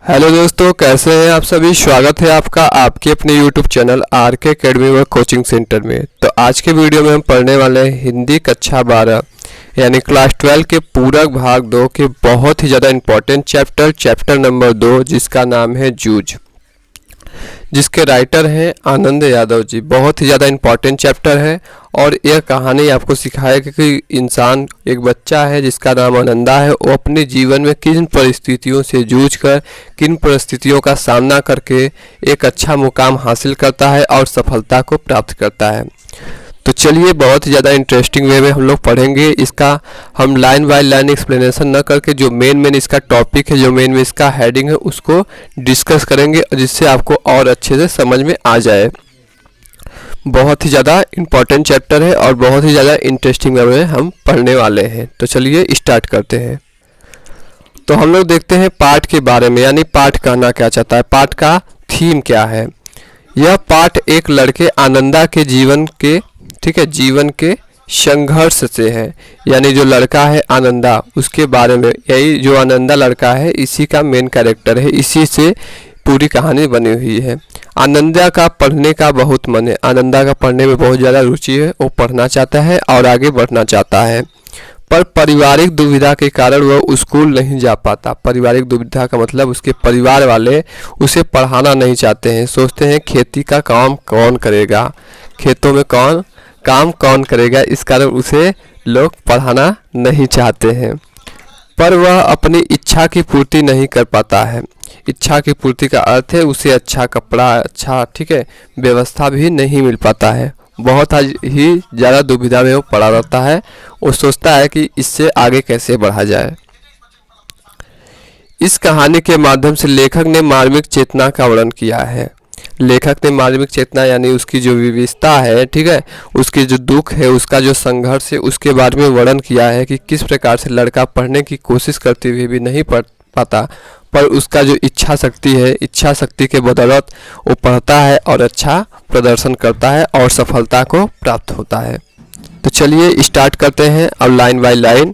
Hello दोस्तों, कैसे हैं आप सभी। स्वागत है आपका आपके अपने यूट्यूब चैनल आरके एकेडमी व कोचिंग सेंटर में। तो आज के वीडियो में हम पढ़ने वाले हैं हिंदी कक्षा 12 यानी क्लास 12 के पूरक भाग 2 के बहुत ही ज़्यादा इम्पोर्टेंट चैप्टर नंबर 2, जिसका नाम है जूझ, जिसके राइटर हैं आनंद यादव जी। बहुत ही ज़्यादा इम्पॉर्टेंट चैप्टर है और यह कहानी आपको सिखाएगी कि इंसान एक बच्चा है जिसका नाम आनंदा है, वो अपने जीवन में किन परिस्थितियों से जूझकर, किन परिस्थितियों का सामना करके एक अच्छा मुकाम हासिल करता है और सफलता को प्राप्त करता है। तो चलिए, बहुत ही ज़्यादा इंटरेस्टिंग वे में हम लोग पढ़ेंगे। इसका हम लाइन बाय लाइन एक्सप्लेनेशन न करके जो मेन इसका टॉपिक है, जो मेन में इसका हेडिंग है, उसको डिस्कस करेंगे जिससे आपको और अच्छे से समझ में आ जाए। बहुत ही ज़्यादा इम्पॉर्टेंट चैप्टर है और बहुत ही ज़्यादा इंटरेस्टिंग वे में हम पढ़ने वाले हैं। तो चलिए स्टार्ट करते हैं। तो हम लोग देखते हैं पाठ के बारे में, यानी पाठ कहना क्या चाहता है, पाठ का थीम क्या है। यह पाठ एक लड़के आनंदा के जीवन के संघर्ष से है, यानी जो लड़का है आनंदा, उसके बारे में। यही जो आनंदा लड़का है, इसी का मेन कैरेक्टर है, इसी से पूरी कहानी बनी हुई है। आनंदा का पढ़ने का बहुत मन है, आनंदा का पढ़ने में बहुत ज़्यादा रुचि है, वो पढ़ना चाहता है और आगे बढ़ना चाहता है, पर पारिवारिक दुविधा के कारण वह स्कूल नहीं जा पाता। पारिवारिक दुविधा का मतलब उसके परिवार वाले उसे पढ़ाना नहीं चाहते हैं, सोचते हैं खेती का काम कौन करेगा, खेतों में काम कौन करेगा, इस कारण उसे लोग पढ़ाना नहीं चाहते हैं। पर वह अपनी इच्छा की पूर्ति नहीं कर पाता है। इच्छा की पूर्ति का अर्थ है उसे अच्छा कपड़ा, अच्छा व्यवस्था भी नहीं मिल पाता है। बहुत ही ज़्यादा दुविधा में वो पड़ा रहता है। वो सोचता है कि इससे आगे कैसे बढ़ा जाए। इस कहानी के माध्यम से लेखक ने मार्मिक चेतना का वर्णन किया है। लेखक ने मार्मिक चेतना यानी उसकी जो विविधता है, उसकी जो दुख है, उसका जो संघर्ष है, उसके बारे में वर्णन किया है कि किस प्रकार से लड़का पढ़ने की कोशिश करते हुए भी नहीं पढ़ पाता, पर उसका जो इच्छा शक्ति है, इच्छा शक्ति के बदौलत वो पढ़ता है और अच्छा प्रदर्शन करता है और सफलता को प्राप्त होता है। तो चलिए स्टार्ट करते हैं अब लाइन बाय लाइन।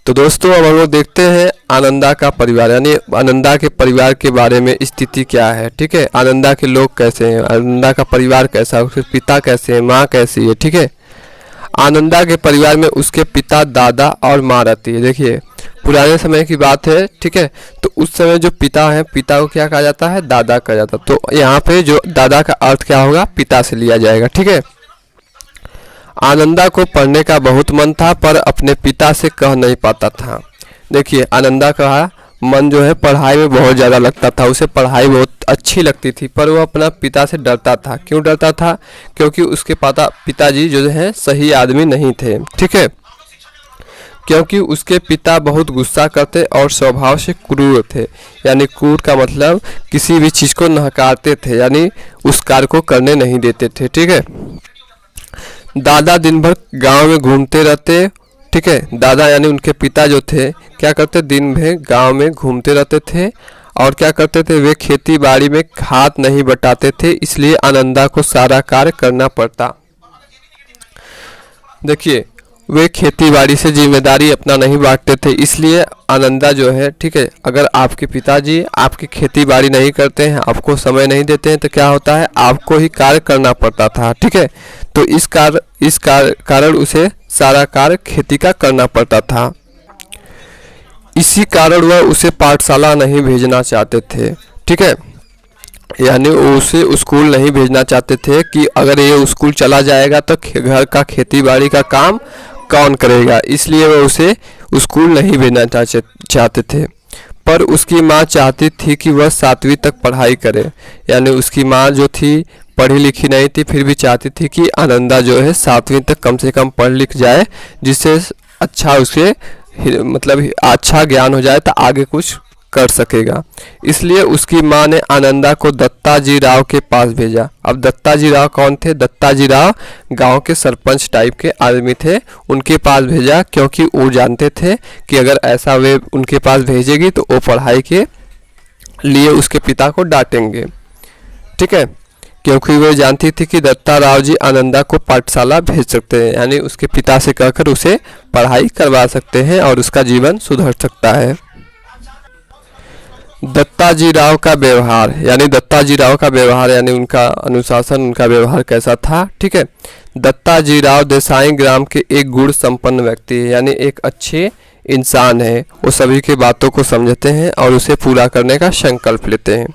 तो दोस्तों, अब हम लोग देखते हैं आनंदा का परिवार, यानी आनंदा के परिवार के बारे में स्थिति क्या है। आनंदा के लोग कैसे हैं, आनंदा का परिवार कैसा है, उसके पिता कैसे हैं, माँ कैसी है। आनंदा के परिवार में उसके पिता, दादा और माँ रहती है। देखिए, पुराने समय की बात है, तो उस समय जो पिता है, पिता को क्या कहा जाता है, दादा कहा जाता। तो यहाँ पे जो दादा का अर्थ क्या होगा, पिता से लिया जाएगा। आनंदा को पढ़ने का बहुत मन था, पर अपने पिता से कह नहीं पाता था। देखिए, आनंदा का मन जो है पढ़ाई में बहुत ज़्यादा लगता था, उसे पढ़ाई बहुत अच्छी लगती थी, पर वो अपना पिता से डरता था। क्यों डरता था? क्योंकि उसके पिताजी जो है सही आदमी नहीं थे। क्योंकि उसके पिता बहुत गुस्सा करते और स्वभाव से क्रूर थे। यानी क्रूर का मतलब किसी भी चीज़ को नकारते थे, यानी उस कार्य को करने नहीं देते थे। दादा दिन भर गांव में घूमते रहते। दादा यानी उनके पिता जो थे, क्या करते, दिन भर गांव में घूमते रहते थे और क्या करते थे, वे खेती बाड़ी में हाथ नहीं बटाते थे, इसलिए आनंदा को सारा कार्य करना पड़ता। देखिए, वे खेती बाड़ी से जिम्मेदारी अपना नहीं बांटते थे, इसलिए आनंदा जो है, अगर आपके पिताजी आपकी खेती बाड़ी नहीं करते हैं, आपको समय नहीं देते हैं, तो क्या होता है, आपको ही कार्य करना पड़ता था। तो इस कारण उसे सारा कार्य खेती का करना पड़ता था। इसी कारण वह उसे पाठशाला नहीं भेजना चाहते थे। यानी उसे स्कूल नहीं भेजना चाहते थे कि अगर ये स्कूल चला जाएगा तो घर का खेती बाड़ी का काम कौन करेगा, इसलिए वह उसे स्कूल नहीं भेजना चाहते थे। पर उसकी माँ चाहती थी कि वह 7वीं तक पढ़ाई करे। यानी उसकी माँ जो थी पढ़ी लिखी नहीं थी, फिर भी चाहती थी कि आनंदा जो है 7वीं तक कम से कम पढ़ लिख जाए, जिससे अच्छा उसे अच्छा ज्ञान हो जाए तो आगे कुछ कर सकेगा। इसलिए उसकी माँ ने आनंदा को दत्ताजी राव के पास भेजा। अब दत्ताजी राव कौन थे? दत्ताजी राव गांव के सरपंच टाइप के आदमी थे, उनके पास भेजा, क्योंकि वो जानते थे कि अगर ऐसा वे उनके पास भेजेगी तो वो पढ़ाई के लिए उसके पिता को डांटेंगे। क्योंकि वो जानती थी कि दत्ता राव जी आनंदा को पाठशाला भेज सकते हैं, यानी उसके पिता से कहकर उसे पढ़ाई करवा सकते हैं और उसका जीवन सुधर सकता है। दत्ताजी राव का व्यवहार, यानी दत्ताजी राव का व्यवहार यानी उनका अनुशासन, उनका व्यवहार कैसा था। ठीक है, दत्ताजी राव देसाई ग्राम के एक गुण संपन्न व्यक्ति है, यानी एक अच्छे इंसान है। वो सभी की बातों को समझते हैं और उसे पूरा करने का संकल्प लेते हैं।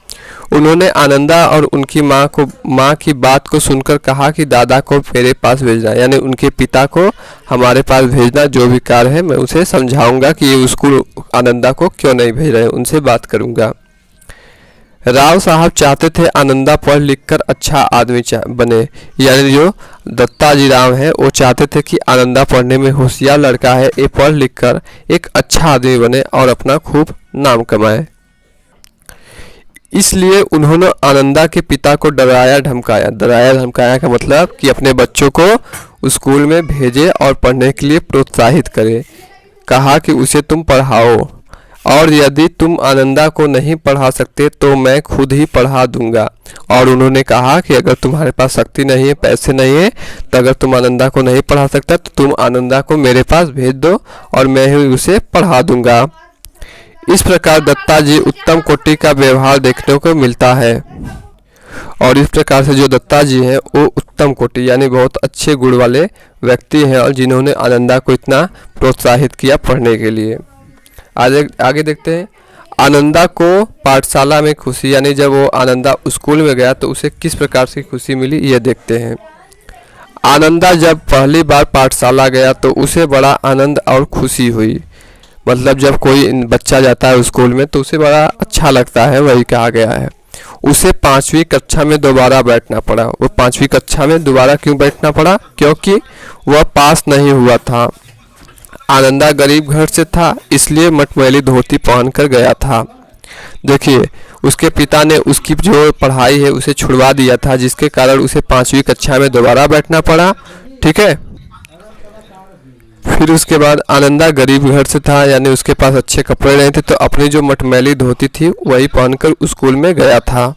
उन्होंने आनंदा और उनकी माँ की बात को सुनकर कहा कि दादा को मेरे पास भेजना, यानी उनके पिता को हमारे पास भेजना, जो भी कार्य है मैं उसे समझाऊंगा कि ये स्कूल आनंदा को क्यों नहीं भेज रहे, उनसे बात करूंगा। राव साहब चाहते थे आनंदा पढ़ लिख कर अच्छा आदमी बने, यानी जो दत्ताजी राव हैं वो चाहते थे कि आनंदा पढ़ने में होशियार लड़का है, ये पढ़ लिख कर एक अच्छा आदमी बने और अपना खूब नाम कमाए। इसलिए उन्होंने आनंदा के पिता को डराया धमकाया। डराया धमकाया का मतलब कि अपने बच्चों को स्कूल में भेजे और पढ़ने के लिए प्रोत्साहित करे। कहा कि उसे तुम पढ़ाओ और यदि तुम आनंदा को नहीं पढ़ा सकते तो मैं खुद ही पढ़ा दूंगा। और उन्होंने कहा कि अगर तुम्हारे पास शक्ति नहीं है, पैसे नहीं है, तो अगर तुम आनंदा को नहीं पढ़ा सकता तो तुम आनंदा को मेरे पास भेज दो और मैं ही उसे पढ़ा दूंगा। इस प्रकार दत्ताजी उत्तम कोटि का व्यवहार देखने को मिलता है। और इस प्रकार से जो दत्ताजी हैं वो उत्तम कोटि यानी बहुत अच्छे गुण वाले व्यक्ति हैं और जिन्होंने आनंदा को इतना प्रोत्साहित किया पढ़ने के लिए। आगे देखते हैं आनंदा को पाठशाला में खुशी, यानी जब वो आनंदा स्कूल में गया तो उसे किस प्रकार से खुशी मिली ये देखते हैं। आनंदा जब पहली बार पाठशाला गया तो उसे बड़ा आनंद और खुशी हुई। मतलब जब कोई बच्चा जाता है स्कूल में तो उसे बड़ा अच्छा लगता है, वही कहा गया है। उसे 5वीं कक्षा में दोबारा बैठना पड़ा। वो 5वीं कक्षा में दोबारा क्यों बैठना पड़ा? क्योंकि वह पास नहीं हुआ था। आनंदा गरीब घर से था, इसलिए मटमैली धोती पहनकर गया था। देखिए उसके पिता ने उसकी जो पढ़ाई है उसे छुड़वा दिया था, जिसके कारण उसे 5वीं कक्षा में दोबारा बैठना पड़ा। ठीक है, फिर उसके बाद आनंदा गरीब घर से था, यानी उसके पास अच्छे कपड़े नहीं थे, तो अपनी जो मटमैली धोती थी वही पहनकर स्कूल में गया था,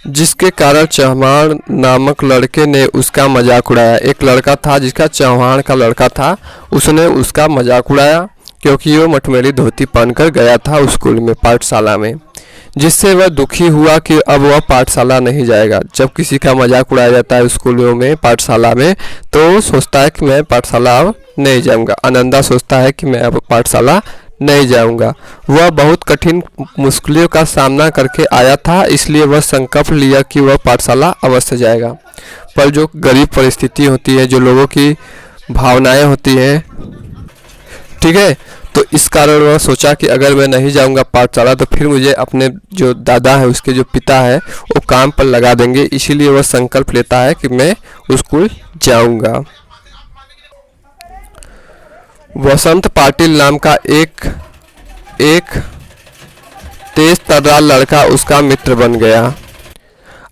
जिसके कारण चौहान नामक लड़के ने उसका मजाक उड़ाया। एक लड़का था जिसका चौहान का लड़का था, उसने उसका मजाक उड़ाया क्योंकि वो मटमैली धोती पहनकर गया था स्कूल में, पाठशाला में, जिससे वह दुखी हुआ कि अब वह पाठशाला नहीं जाएगा। जब किसी का मजाक उड़ाया जाता है स्कूलों में, पाठशाला में, तो सोचता है कि मैं पाठशाला अब नहीं जाऊंगा। आनंदा सोचता है कि मैं अब पाठशाला नहीं जाऊंगा। वह बहुत कठिन मुश्किलों का सामना करके आया था, इसलिए वह संकल्प लिया कि वह पाठशाला अवश्य जाएगा। पर जो गरीब परिस्थिति होती है, जो लोगों की भावनाएं होती हैं, ठीक है, तो इस कारण वह सोचा कि अगर मैं नहीं जाऊंगा पाठशाला तो फिर मुझे अपने जो दादा है, उसके जो पिता है, वो काम पर लगा देंगे। इसीलिए वह संकल्प लेता है कि मैं स्कूल जाऊंगा। वसंत पाटिल नाम का एक तेज तर्रार लड़का उसका मित्र बन गया।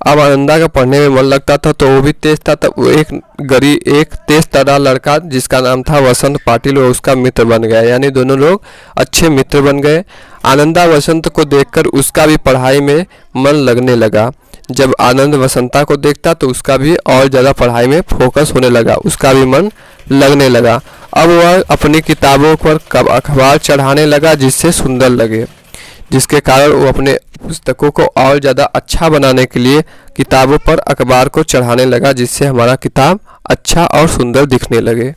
अब आनंदा का पढ़ने में मन लगता था तो वो भी तेज था, तब वो एक तेज तर्रार लड़का जिसका नाम था वसंत पाटिल, वो उसका मित्र बन गया, यानी दोनों लोग अच्छे मित्र बन गए। आनंदा वसंत को देखकर उसका भी पढ़ाई में मन लगने लगा। जब आनंद वसंता को देखता तो उसका भी और ज़्यादा पढ़ाई में फोकस होने लगा, उसका भी मन लगने लगा। अब वह अपनी किताबों पर अखबार चढ़ाने लगा जिससे सुंदर लगे, जिसके कारण वो अपने पुस्तकों को और ज़्यादा अच्छा बनाने के लिए किताबों पर अखबार को चढ़ाने लगा, जिससे हमारा किताब अच्छा और सुंदर दिखने लगे।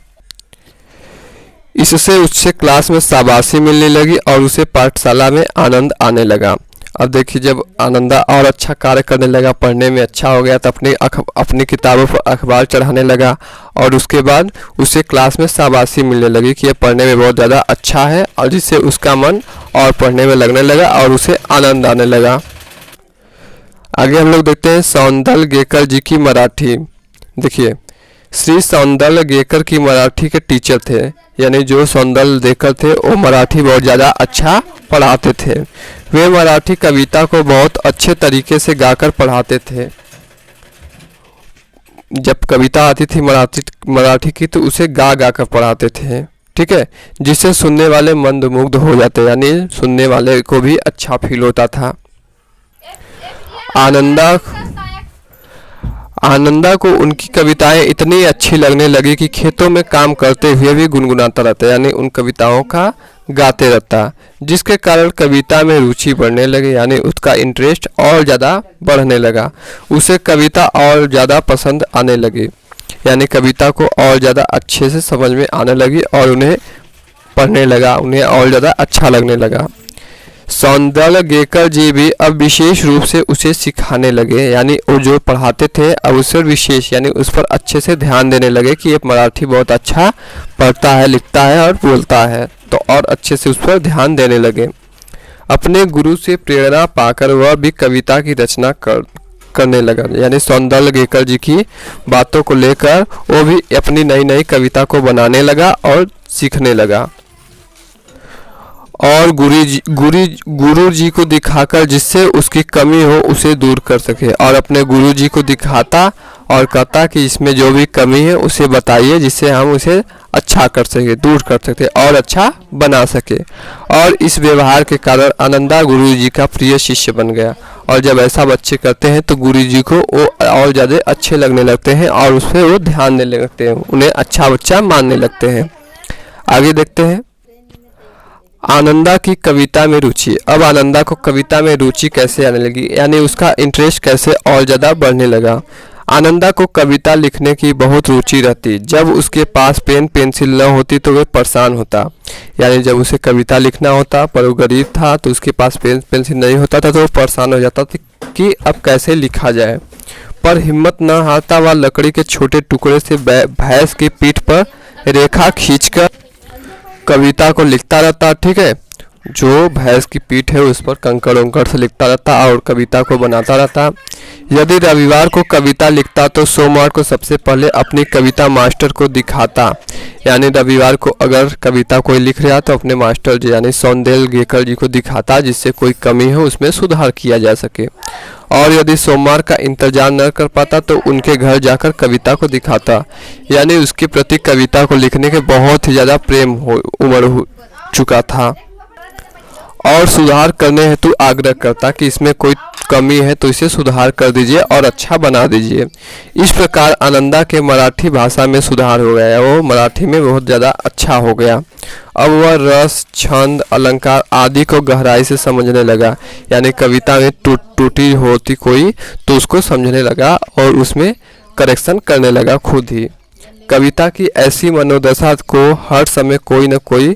इससे उससे क्लास में शाबाशी मिलने लगी और उसे पाठशाला में आनंद आने लगा। अब देखिए जब आनंदा और अच्छा कार्य करने लगा, पढ़ने में अच्छा हो गया, तो अपनी किताबों पर अखबार चढ़ाने लगा और उसके बाद उसे क्लास में शाबाशी मिलने लगी कि ये पढ़ने में बहुत ज़्यादा अच्छा है, और जिससे उसका मन और पढ़ने में लगने लगा और उसे आनंद आने लगा। आगे हम लोग देखते हैं सौंदल गेकर जी की मराठी। देखिए श्री सौंदल गेकर की मराठी के टीचर थे, यानी जो सौंदल गेकर थे वो मराठी बहुत ज़्यादा अच्छा पढ़ाते थे। वे मराठी कविता को बहुत अच्छे तरीके से गाकर पढ़ाते थे। जब कविता आती थी मराठी की तो उसे गा कर पढ़ाते थे, ठीक है, जिससे सुनने वाले मंदमुग्ध हो जाते, यानी सुनने वाले को भी अच्छा फील होता था। आनंदा को उनकी कविताएं इतनी अच्छी लगने लगी कि खेतों में काम करते हुए भी गुनगुनाता रहता, यानी उन कविताओं का गाते रहता, जिसके कारण कविता में रुचि बढ़ने लगे, यानी उसका इंटरेस्ट और ज़्यादा बढ़ने लगा। उसे कविता और ज़्यादा पसंद आने लगी, यानी कविता को और ज़्यादा अच्छे से समझ में आने लगी और उन्हें पढ़ने लगा, उन्हें और ज़्यादा अच्छा लगने लगा। सौंदरलगेकर जी भी अब विशेष रूप से उसे सिखाने लगे, यानी वो जो पढ़ाते थे अब उस पर विशेष यानी उस पर अच्छे से ध्यान देने लगे कि ये मराठी बहुत अच्छा पढ़ता है, लिखता है और बोलता है, तो और अच्छे से उस पर ध्यान देने लगे। अपने गुरु से प्रेरणा पाकर वह भी कविता की रचना करने लगा, यानी सौंदरलगेकर जी की बातों को लेकर वो भी अपनी नई नई कविता को बनाने लगा और सीखने लगा। और गुरु जी को दिखाकर जिससे उसकी कमी हो उसे दूर कर सके, और अपने गुरु जी को दिखाता और कहता कि इसमें जो भी कमी है उसे बताइए, जिससे हम उसे अच्छा कर सके, दूर कर सकते और अच्छा बना सके। और इस व्यवहार के कारण आनंदा गुरु जी का प्रिय शिष्य बन गया, और जब ऐसा बच्चे करते हैं तो गुरु जी को वो और ज़्यादा अच्छे लगने लगते हैं और उस पर वो ध्यान देने लगते हैं, उन्हें अच्छा बच्चा मानने लगते हैं। आगे देखते हैं आनंदा की कविता में रुचि। अब आनंदा को कविता में रुचि कैसे आने लगी, यानी उसका इंटरेस्ट कैसे और ज़्यादा बढ़ने लगा। आनंदा को कविता लिखने की बहुत रुचि रहती, जब उसके पास पेन पेंसिल न होती तो वह परेशान होता, यानी जब उसे कविता लिखना होता पर वो गरीब था तो उसके पास पेन पेंसिल नहीं होता था तो वो परेशान हो जाता था कि अब कैसे लिखा जाए। पर हिम्मत न हारता वह लकड़ी के छोटे टुकड़े से भैंस की पीठ पर रेखा खींचकर कविता को लिखता रहता। ठीक है, जो भैंस की पीठ है उस पर कंकड़ उंकड़ से लिखता रहता और कविता को बनाता रहता। यदि रविवार को कविता लिखता तो सोमवार को सबसे पहले अपनी कविता मास्टर को दिखाता, यानी रविवार को अगर कविता कोई लिख रहा तो अपने मास्टर जी यानी सौंदरलगेकर जी को दिखाता, जिससे कोई कमी हो उसमें सुधार किया जा सके। और यदि सोमवार का इंतजार न कर पाता तो उनके घर जाकर कविता को दिखाता, यानी उसके प्रति कविता को लिखने के बहुत ही ज़्यादा प्रेम उमड़ हो चुका था और सुधार करने हेतु आग्रह करता कि इसमें कोई कमी है तो इसे सुधार कर दीजिए और अच्छा बना दीजिए। इस प्रकार आनंदा के मराठी भाषा में सुधार हो गया, वो मराठी में बहुत ज़्यादा अच्छा हो गया। अब वह रस, छंद, अलंकार आदि को गहराई से समझने लगा, यानी कविता में टूटी होती कोई तो उसको समझने लगा और उसमें करेक्शन करने लगा खुद ही। कविता की ऐसी मनोदशा को हर समय कोई न कोई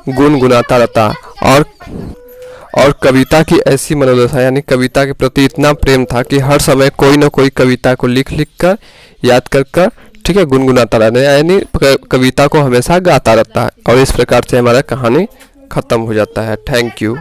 गुनगुनाता रहता और कविता की ऐसी मनोदशा यानी कविता के प्रति इतना प्रेम था कि हर समय कोई न कोई कविता को लिख कर याद कर ठीक है गुनगुनाता रहता, यानी कविता को हमेशा गाता रहता है। और इस प्रकार से हमारा कहानी खत्म हो जाता है। Thank you.